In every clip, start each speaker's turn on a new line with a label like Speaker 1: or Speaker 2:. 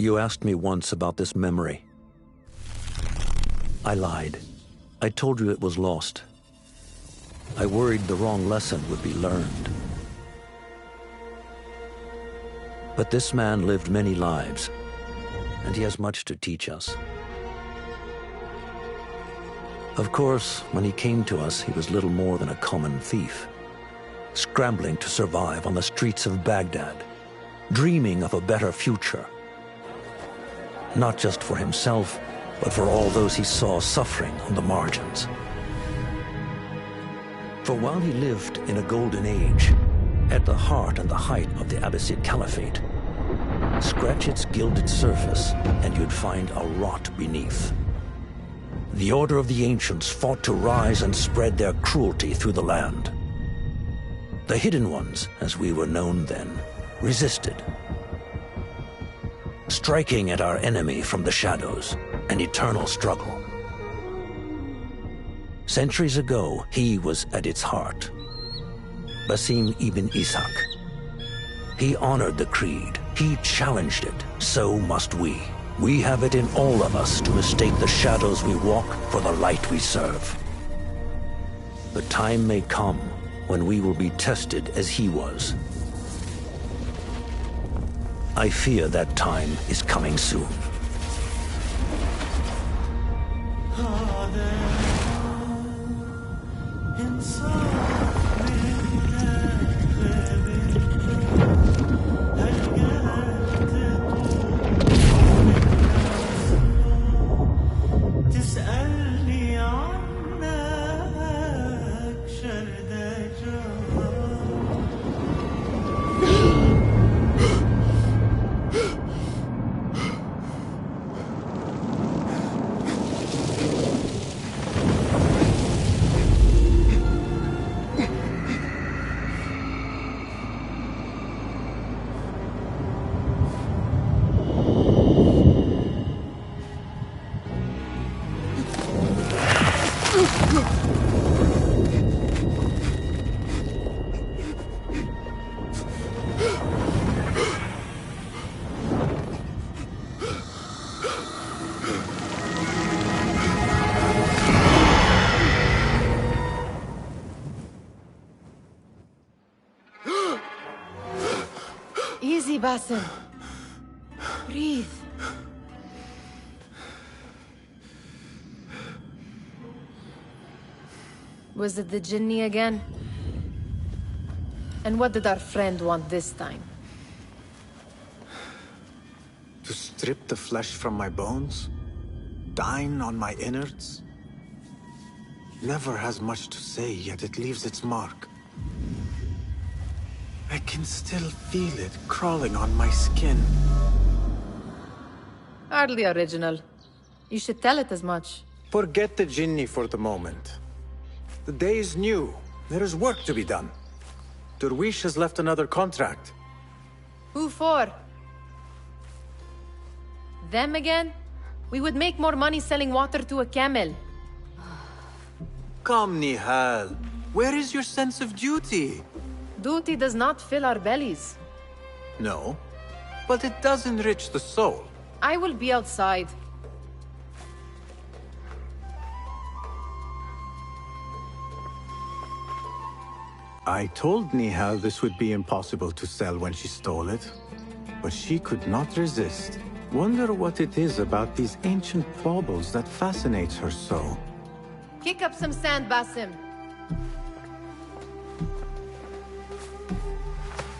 Speaker 1: You asked me once about this memory. I lied. I told you it was lost. I worried the wrong lesson would be learned. But this man lived many lives, and he has much to teach us. Of course, when he came to us, he was little more than a common thief, scrambling to survive on the streets of Baghdad, dreaming of a better future. Not just for himself, but for all those he saw suffering on the margins. For while he lived in a golden age, at the heart and the height of the Abbasid Caliphate, scratch its gilded surface and you'd find a rot beneath. The Order of the Ancients fought to rise and spread their cruelty through the land. The Hidden Ones, as we were known then, resisted, striking at our enemy from the shadows, an eternal struggle. Centuries ago, he was at its heart. Basim ibn Ishaq. He honored the creed. He challenged it. So must we. We have it in all of us to mistake the shadows we walk for the light we serve. The time may come when we will be tested as he was. I fear that time is coming soon.
Speaker 2: Easy, Basim. Breathe. Was it the Jinni again? And what did our friend want this time?
Speaker 3: To strip the flesh from my bones? Dine on my innards? Never has much to say, yet it leaves its mark. I can still feel it crawling on my skin.
Speaker 2: Hardly original. You should tell it as much.
Speaker 3: Forget the Jinni for the moment. The day is new. There is work to be done. Derwish has left another contract.
Speaker 2: Who for? Them again? We would make more money selling water to a camel.
Speaker 3: Come, Nihal. Where is your sense of duty?
Speaker 2: Duty does not fill our bellies.
Speaker 3: No, but it does enrich the soul.
Speaker 2: I will be outside.
Speaker 3: I told Nihal this would be impossible to sell when she stole it, but she could not resist. Wonder what it is about these ancient baubles that fascinates her so.
Speaker 2: Kick up some sand, Basim.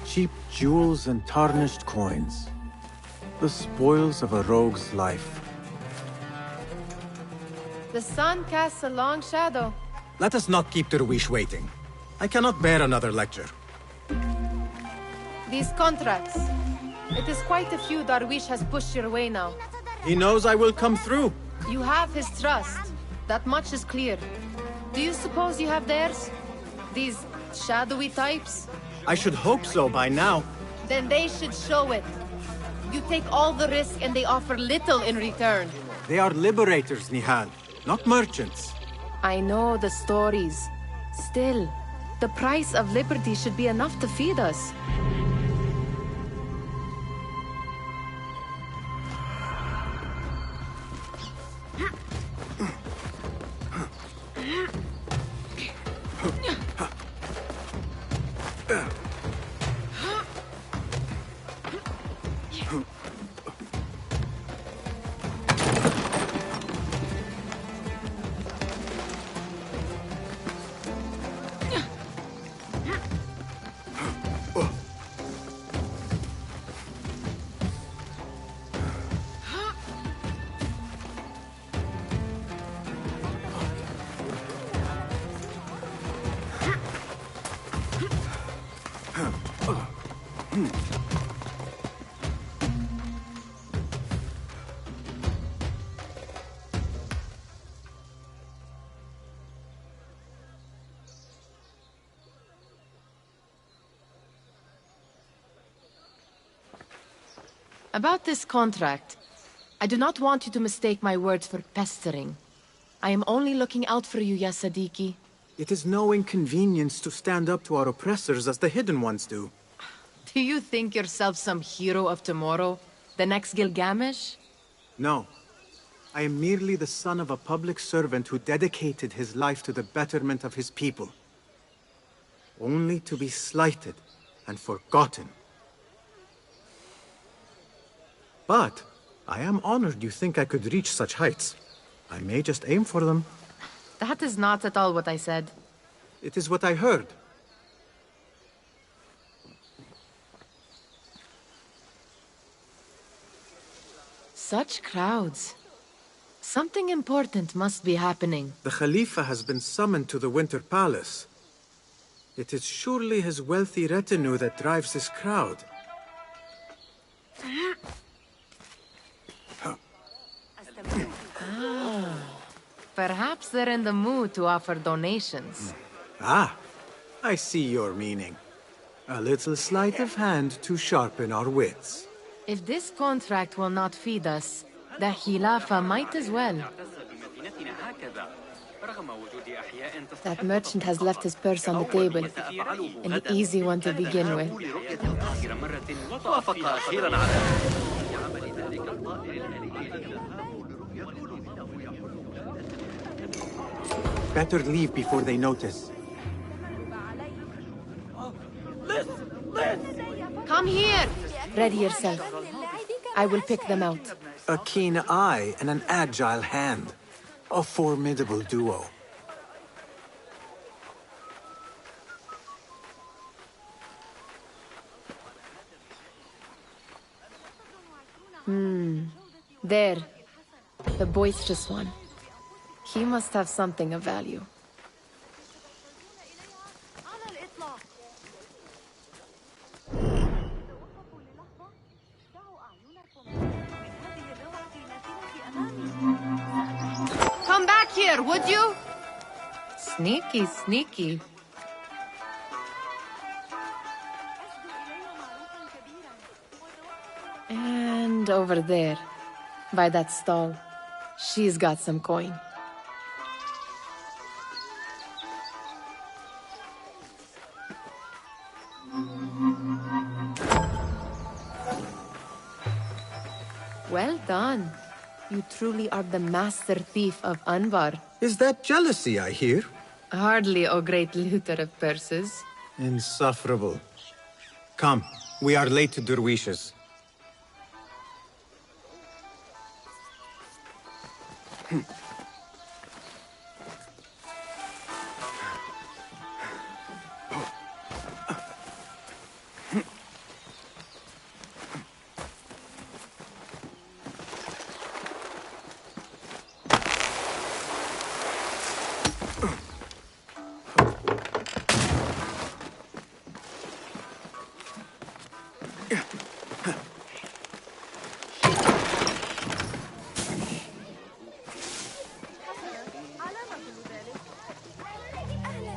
Speaker 3: Cheap jewels and tarnished coins. The spoils of a rogue's life.
Speaker 2: The sun casts a long shadow.
Speaker 4: Let us not keep Derwish waiting. I cannot bear another lecture.
Speaker 2: These contracts. It is quite a few Darwish has pushed your way now.
Speaker 4: He knows I will come through.
Speaker 2: You have his trust. That much is clear. Do you suppose you have theirs? These shadowy types?
Speaker 4: I should hope so by now.
Speaker 2: Then they should show it. You take all the risk and they offer little in return.
Speaker 4: They are liberators, Nihal, not merchants.
Speaker 2: I know the stories. Still, the price of liberty should be enough to feed us. About this contract, I do not want you to mistake my words for pestering. I am only looking out for you, ya Sadiki.
Speaker 3: It is no inconvenience to stand up to our oppressors as the Hidden Ones do.
Speaker 2: Do you think yourself some hero of tomorrow? The next Gilgamesh?
Speaker 3: No. I am merely the son of a public servant who dedicated his life to the betterment of his people. Only to be slighted and forgotten. But I am honored you think I could reach such heights. I may just aim for them.
Speaker 2: That is not at all what I said.
Speaker 3: It is what I heard.
Speaker 2: Such crowds. Something important must be happening.
Speaker 3: The Khalifa has been summoned to the Winter Palace. It is surely his wealthy retinue that drives this crowd.
Speaker 2: Perhaps they're in the mood to offer donations.
Speaker 3: Ah, I see your meaning. A little sleight of hand to sharpen our wits.
Speaker 2: If this contract will not feed us, the Khilafah might as well. That merchant has left his purse on the table. An easy one to begin with.
Speaker 3: Better leave before they notice.
Speaker 2: Come here! Ready yourself. I will pick them out.
Speaker 3: A keen eye and an agile hand. A formidable duo.
Speaker 2: There. The boisterous one. He must have something of value. Come back here, would you? Sneaky, sneaky. And over there, by that stall, she's got some coin. Well done. You truly are the master thief of Anbar.
Speaker 3: Is that jealousy I hear?
Speaker 2: Hardly, O great looter of purses.
Speaker 3: Insufferable. Come, we are late to Derwishes.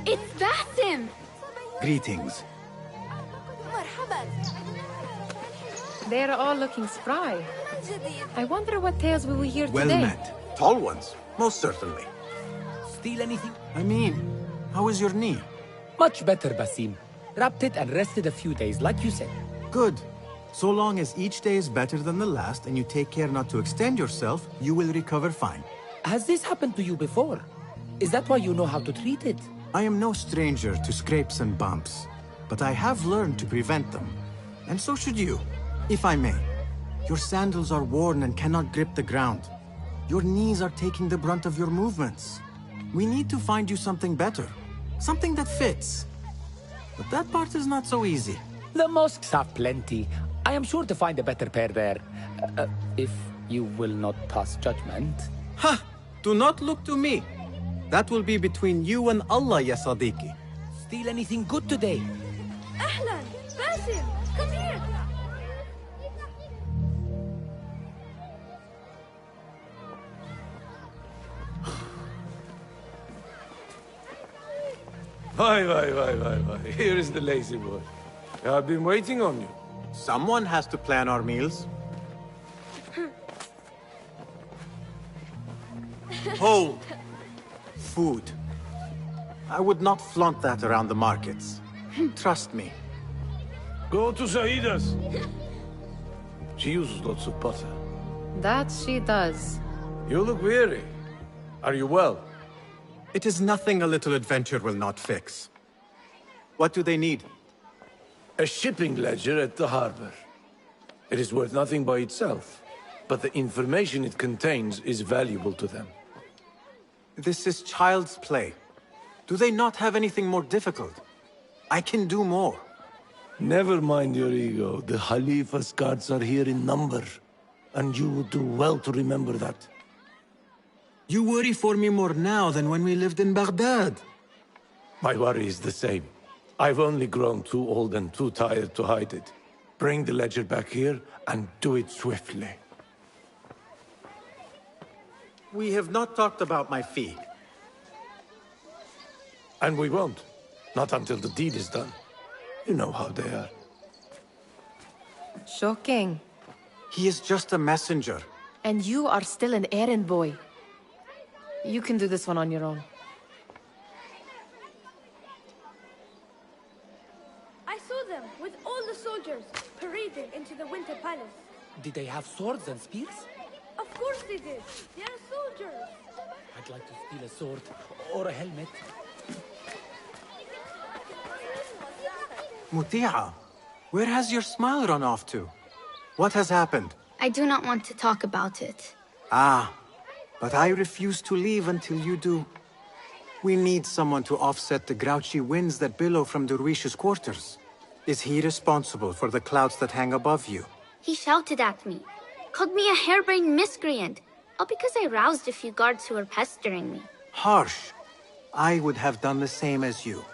Speaker 5: It's Basim!
Speaker 3: Greetings.
Speaker 2: They're all looking spry. I wonder what tales we will hear
Speaker 3: Well
Speaker 2: today.
Speaker 3: met. Tall ones, most certainly.
Speaker 6: Steal anything?
Speaker 3: I mean, how is your knee?
Speaker 6: Much better, Basim. Wrapped it and rested a few days, like you said.
Speaker 3: Good. So long as each day is better than the last and you take care not to extend yourself, you will recover fine.
Speaker 6: Has this happened to you before? Is that why you know how to treat it?
Speaker 3: I am no stranger to scrapes and bumps, but I have learned to prevent them. And so should you, if I may. Your sandals are worn and cannot grip the ground. Your knees are taking the brunt of your movements. We need to find you something better. Something that fits. But that part is not so easy.
Speaker 6: The mosques have plenty. I am sure to find a better pair there. If you will not pass judgment.
Speaker 3: Ha! Do not look to me. That will be between you and Allah, ya Sadiqi.
Speaker 6: Steal anything good today?
Speaker 5: Ahlan! Basim! Come here!
Speaker 7: Why. Here is the lazy boy. I've been waiting on you.
Speaker 3: Someone has to plan our meals. Hold! Food. I would not flaunt that around the markets. Trust me.
Speaker 7: Go to Zaida's. She uses lots of butter.
Speaker 2: That she does.
Speaker 7: You look weary. Are you well?
Speaker 3: It is nothing a little adventure will not fix. What do they need?
Speaker 7: A shipping ledger at the harbor. It is worth nothing by itself, but the information it contains is valuable to them.
Speaker 3: This is child's play. Do they not have anything more difficult? I can do more.
Speaker 7: Never mind your ego. The Khalifa's guards are here in number, and you would do well to remember that.
Speaker 3: You worry for me more now than when we lived in Baghdad.
Speaker 7: My worry is the same. I've only grown too old and too tired to hide it. Bring the ledger back here, and do it swiftly.
Speaker 3: We have not talked about my fee.
Speaker 7: And we won't. Not until the deed is done. You know how they are.
Speaker 2: Shocking.
Speaker 3: He is just a messenger.
Speaker 2: And you are still an errand boy. You can do this one on your own.
Speaker 5: I saw them with all the soldiers parading into the Winter Palace.
Speaker 6: Did they have swords and spears?
Speaker 5: Of course they did. They are soldiers.
Speaker 6: I'd like to steal a sword or a helmet.
Speaker 3: Muti'a, where has your smile run off to? What has happened?
Speaker 8: I do not want to talk about it.
Speaker 3: Ah, but I refuse to leave until you do. We need someone to offset the grouchy winds that billow from Derwish's quarters. Is he responsible for the clouds that hang above you?
Speaker 8: He shouted at me, called me a harebrained miscreant, all because I roused a few guards who were pestering me.
Speaker 3: Harsh. I would have done the same as you.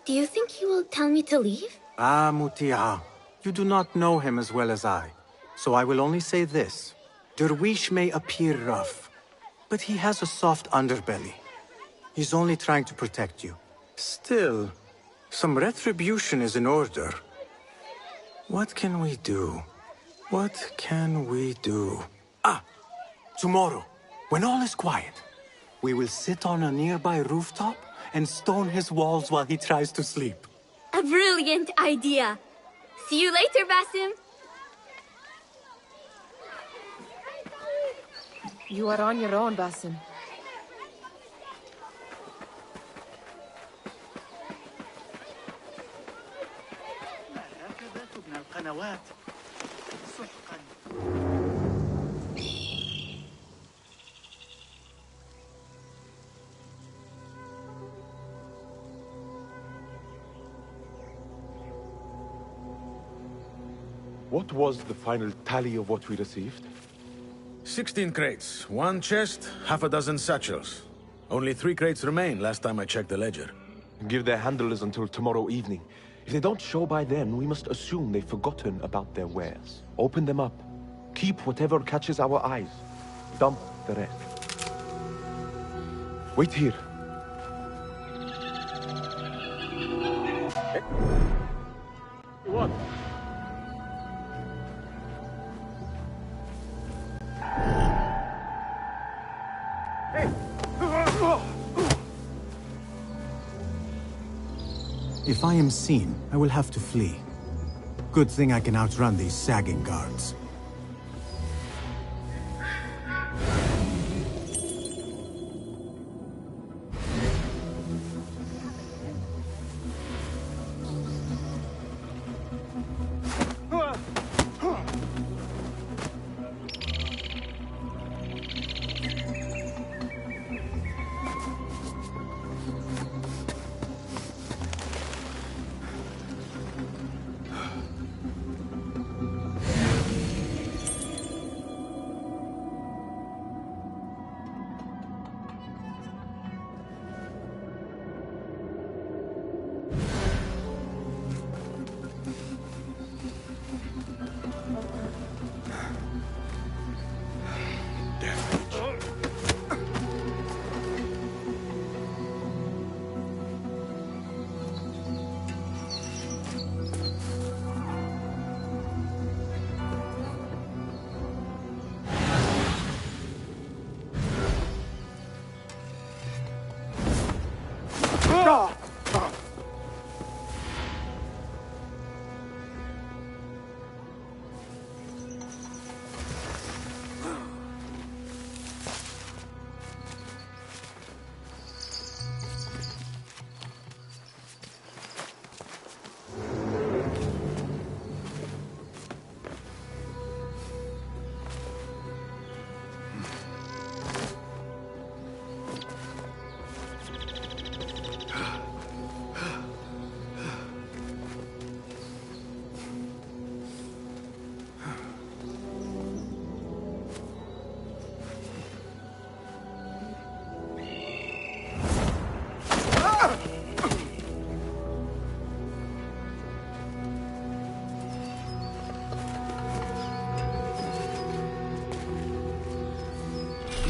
Speaker 8: Do you think he will tell me to leave?
Speaker 3: Ah, Muti'a, you do not know him as well as I. So I will only say this. Derwish may appear rough, but he has a soft underbelly. He's only trying to protect you. Still, some retribution is in order. What can we do? What can we do? Ah! Tomorrow, when all is quiet, we will sit on a nearby rooftop and stone his walls while he tries to sleep.
Speaker 8: A brilliant idea. See you later, Basim.
Speaker 2: You are on your own, Basim.
Speaker 9: What was the final tally of what we received?
Speaker 4: 16 crates, 1 chest, half a dozen satchels. Only 3 crates remain last time I checked the ledger.
Speaker 9: Give their handlers until tomorrow evening. If they don't show by then, we must assume they've forgotten about their wares. Open them up. Keep whatever catches our eyes. Dump the rest. Wait here.
Speaker 4: What?
Speaker 3: If I am seen, I will have to flee. Good thing I can outrun these sagging guards.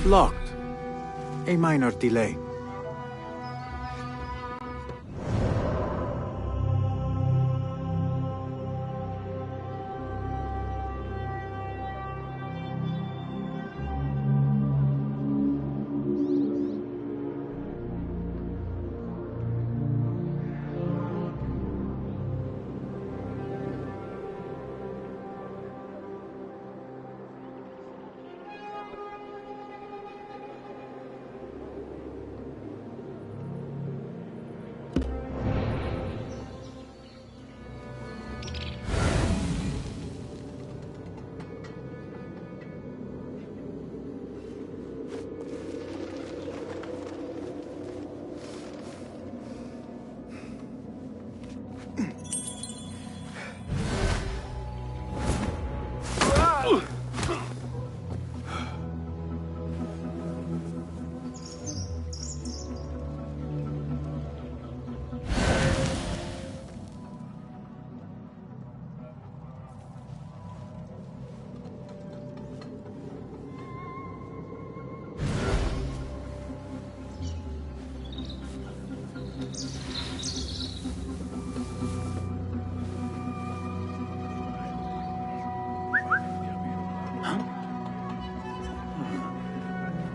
Speaker 3: Locked. A minor delay.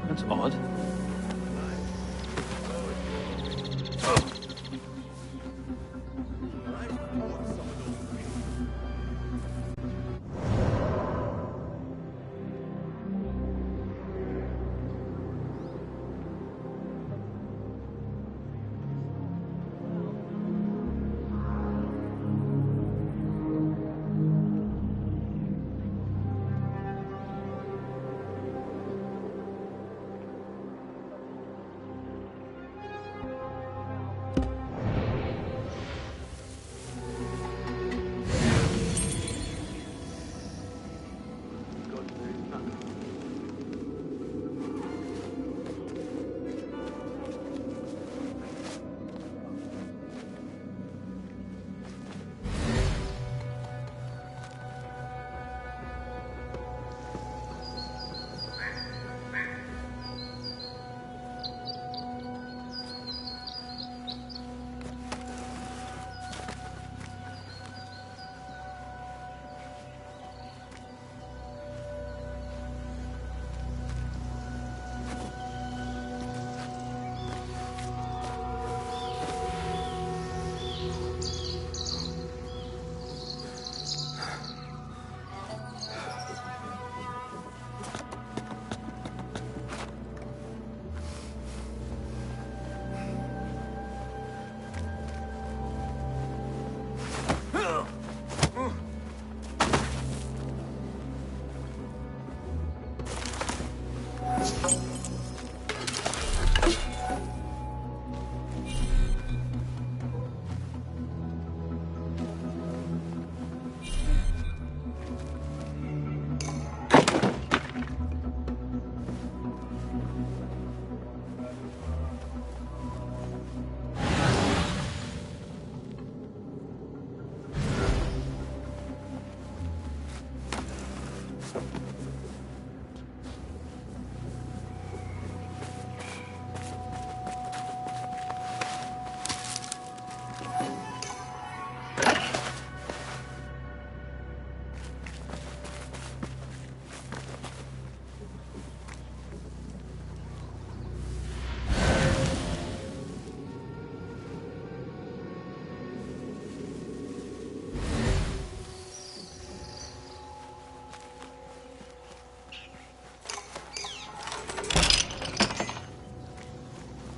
Speaker 10: That's odd.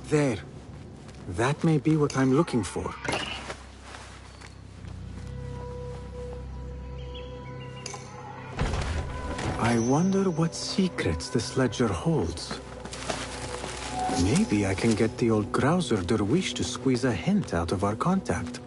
Speaker 3: There. That may be what I'm looking for. I wonder what secrets this ledger holds. Maybe I can get the old grouser Derwish to squeeze a hint out of our contact.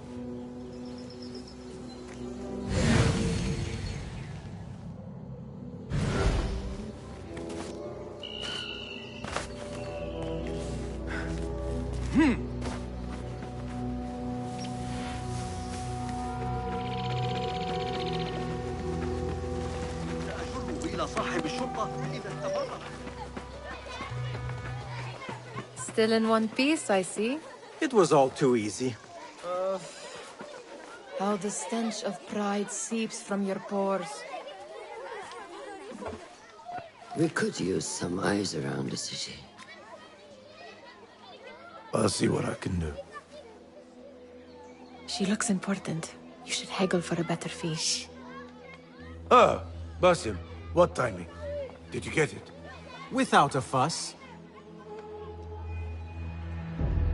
Speaker 2: Still in one piece, I see.
Speaker 3: It was all too easy.
Speaker 2: How the stench of pride seeps from your pores.
Speaker 10: We could use some eyes around the city.
Speaker 7: I'll see what I can do.
Speaker 2: She looks important. You should haggle for a better fee.
Speaker 7: Ah, Basim, what timing? Did you get it?
Speaker 3: Without a fuss.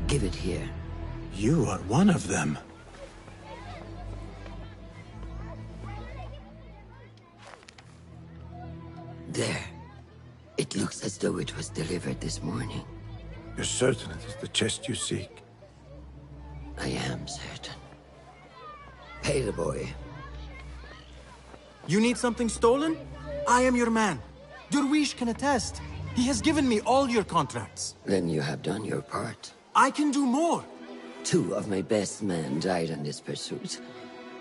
Speaker 10: Give it here.
Speaker 3: You are one of them.
Speaker 10: There. It looks as though it was delivered this morning.
Speaker 7: You're certain it is the chest you seek?
Speaker 10: I am certain. Pay the boy.
Speaker 11: You need something stolen? I am your man. Derwish can attest. He has given me all your contracts.
Speaker 10: Then you have done your part.
Speaker 11: I can do more.
Speaker 10: 2 of my best men died in this pursuit.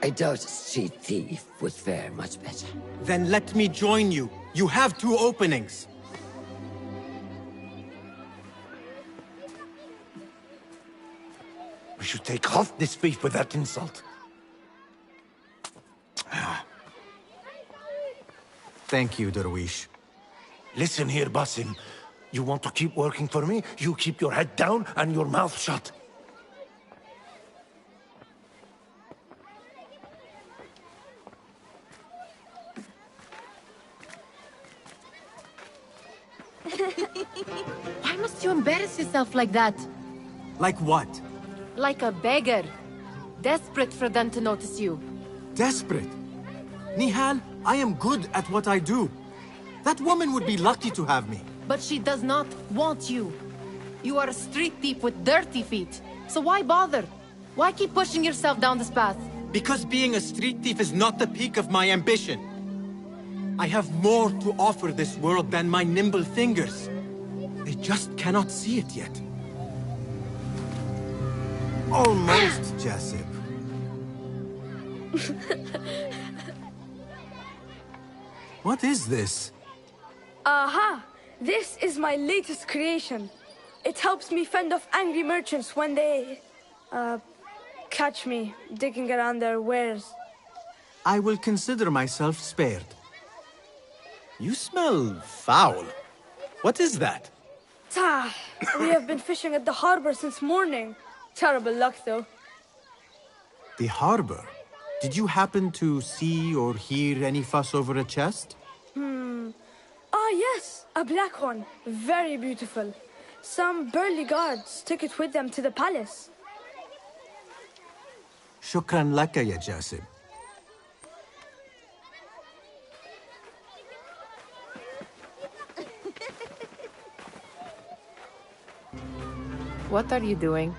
Speaker 10: I doubt a street thief would fare much better.
Speaker 11: Then let me join you. You have 2 openings.
Speaker 7: We should take off this thief with that insult.
Speaker 11: Thank you, Derwish.
Speaker 7: Listen here, Basim. You want to keep working for me? You keep your head down and your mouth shut.
Speaker 2: Why must you embarrass yourself like that?
Speaker 11: Like what?
Speaker 2: Like a beggar. Desperate for them to notice you.
Speaker 11: Desperate? Nihal, I am good at what I do. That woman would be lucky to have me.
Speaker 2: But she does not want you. You are a street thief with dirty feet. So why bother? Why keep pushing yourself down this path?
Speaker 11: Because being a street thief is not the peak of my ambition. I have more to offer this world than my nimble fingers. They just cannot see it yet. Almost, Jessup. What is this?
Speaker 5: Aha! This is my latest creation. It helps me fend off angry merchants when they... catch me digging around their wares.
Speaker 11: I will consider myself spared. You smell foul. What is that?
Speaker 5: We have been fishing at the harbor since morning. Terrible luck, though.
Speaker 11: The harbor? Did you happen to see or hear any fuss over a chest?
Speaker 5: Ah, yes, a black one. Very beautiful. Some burly guards took it with them to the palace.
Speaker 11: Shukran laka, ya Jasib.
Speaker 2: What are you doing?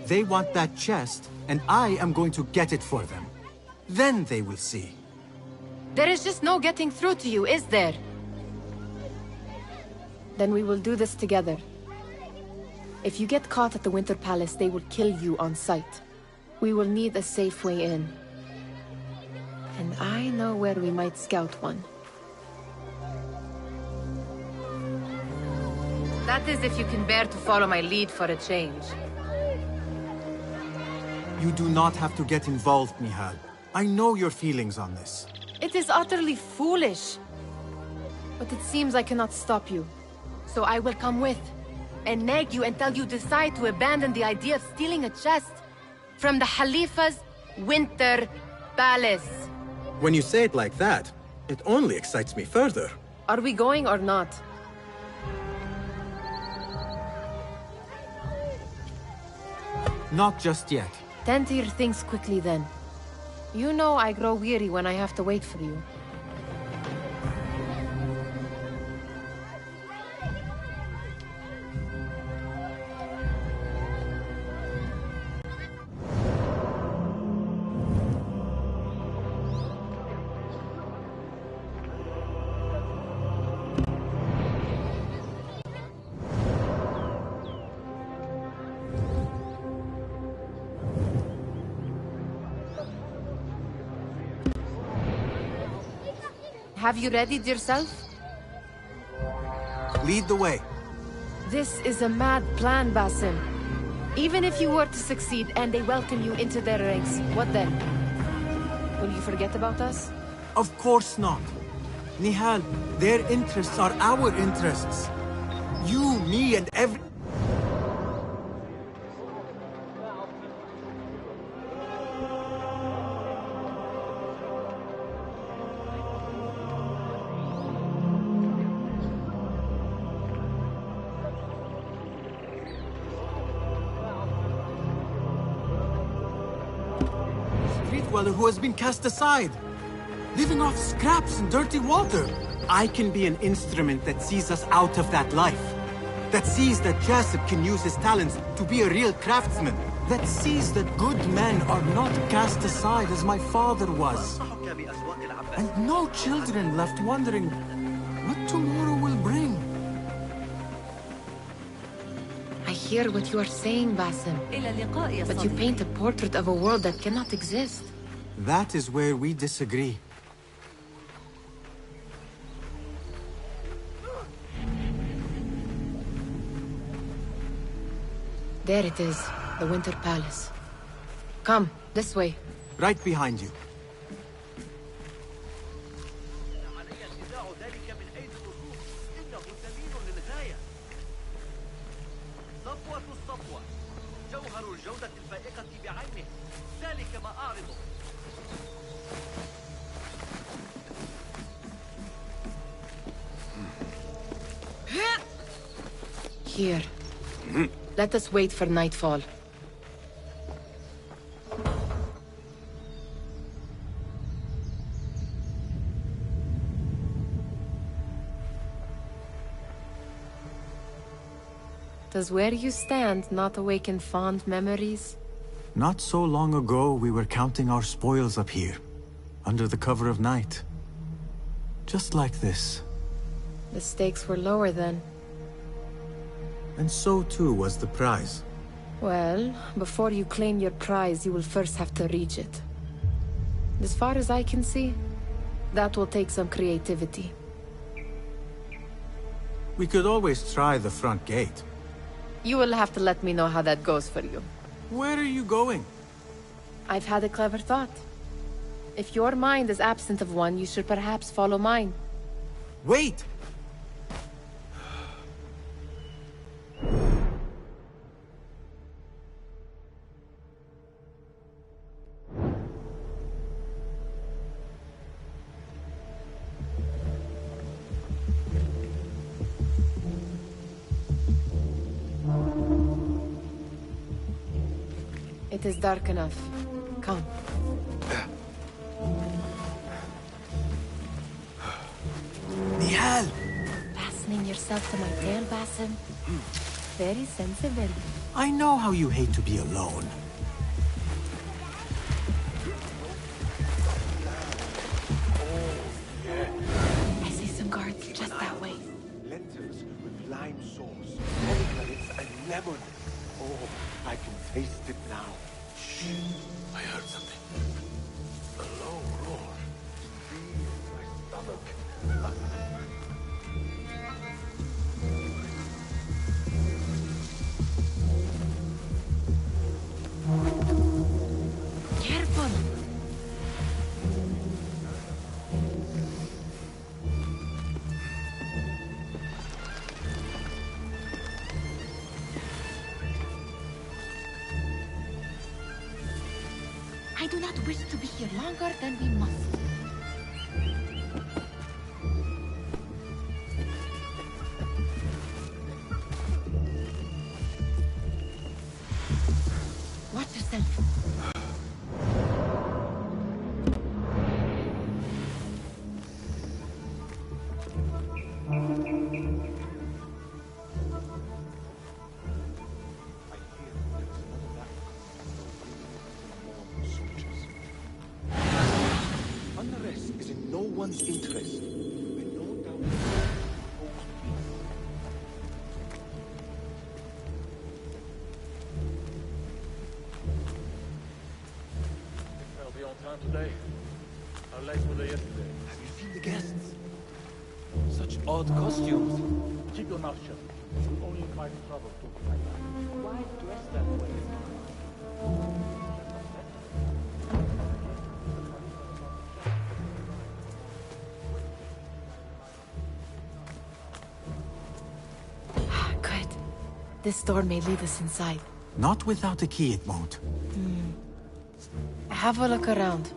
Speaker 11: They want that chest, and I am going to get it for them. Then they will see.
Speaker 2: There is just no getting through to you, is there? Then we will do this together. If you get caught at the Winter Palace, they will kill you on sight. We will need a safe way in. And I know where we might scout one. That is if you can bear to follow my lead for a change.
Speaker 11: You do not have to get involved, Nihal. I know your feelings on this.
Speaker 2: It is utterly foolish. But it seems I cannot stop you. So I will come with, and nag you until you decide to abandon the idea of stealing a chest from the Khalifa's Winter Palace.
Speaker 11: When you say it like that, it only excites me further.
Speaker 2: Are we going or not?
Speaker 11: Not just yet.
Speaker 2: Tend to your things quickly then. You know I grow weary when I have to wait for you. Have you readied yourself?
Speaker 12: Lead the way.
Speaker 2: This is a mad plan, Basim. Even if you were to succeed and they welcome you into their ranks, what then? Will you forget about us?
Speaker 12: Of course not. Nihal, their interests are our interests. You, me, and every... Streetweller who has been cast aside, living off scraps and dirty water.
Speaker 11: I can be an instrument that sees us out of that life. That sees that Jasip can use his talents to be a real craftsman.
Speaker 12: That sees that good men are not cast aside as my father was. And no children left wondering what tomorrow will bring.
Speaker 2: I hear what you are saying, Basim. But you paint a portrait of a world that cannot exist.
Speaker 12: That is where we disagree.
Speaker 2: There it is, the Winter Palace. Come, this way.
Speaker 12: Right behind you.
Speaker 2: Here. Let us wait for nightfall. Does where you stand not awaken fond memories?
Speaker 3: Not so long ago, we were counting our spoils up here, under the cover of night. Just like this.
Speaker 2: The stakes were lower then.
Speaker 3: And so too was the prize.
Speaker 2: Well, before you claim your prize, you will first have to reach it. As far as I can see, that will take some creativity.
Speaker 3: We could always try the front gate.
Speaker 2: You will have to let me know how that goes for you.
Speaker 12: Where are you going?
Speaker 2: I've had a clever thought. If your mind is absent of one, you should perhaps follow mine.
Speaker 12: Wait!
Speaker 2: It is dark enough. Come.
Speaker 12: Nihal!
Speaker 2: Fastening yourself to my tail, Basim. Very sensible.
Speaker 12: I know how you hate to be alone.
Speaker 2: I see some guards just that way.
Speaker 9: Lentils with lime sauce, pomegranates and lemon. Oh, I can taste it now.
Speaker 4: Shh. I heard something. A low roar.
Speaker 9: My stomach.
Speaker 2: Careful! I do not wish to be here longer than we must. Watch yourself.
Speaker 9: Unrest is in no one's interest. And no doubt
Speaker 7: I'll be on time today. How late were they yesterday?
Speaker 9: Have you seen the guests? Such odd costumes.
Speaker 13: Keep your mouth shut. You'll only invite trouble talking like that. Why dress that way?
Speaker 2: Good. This door may lead us inside.
Speaker 12: Not without a key, it won't.
Speaker 2: Have a look around.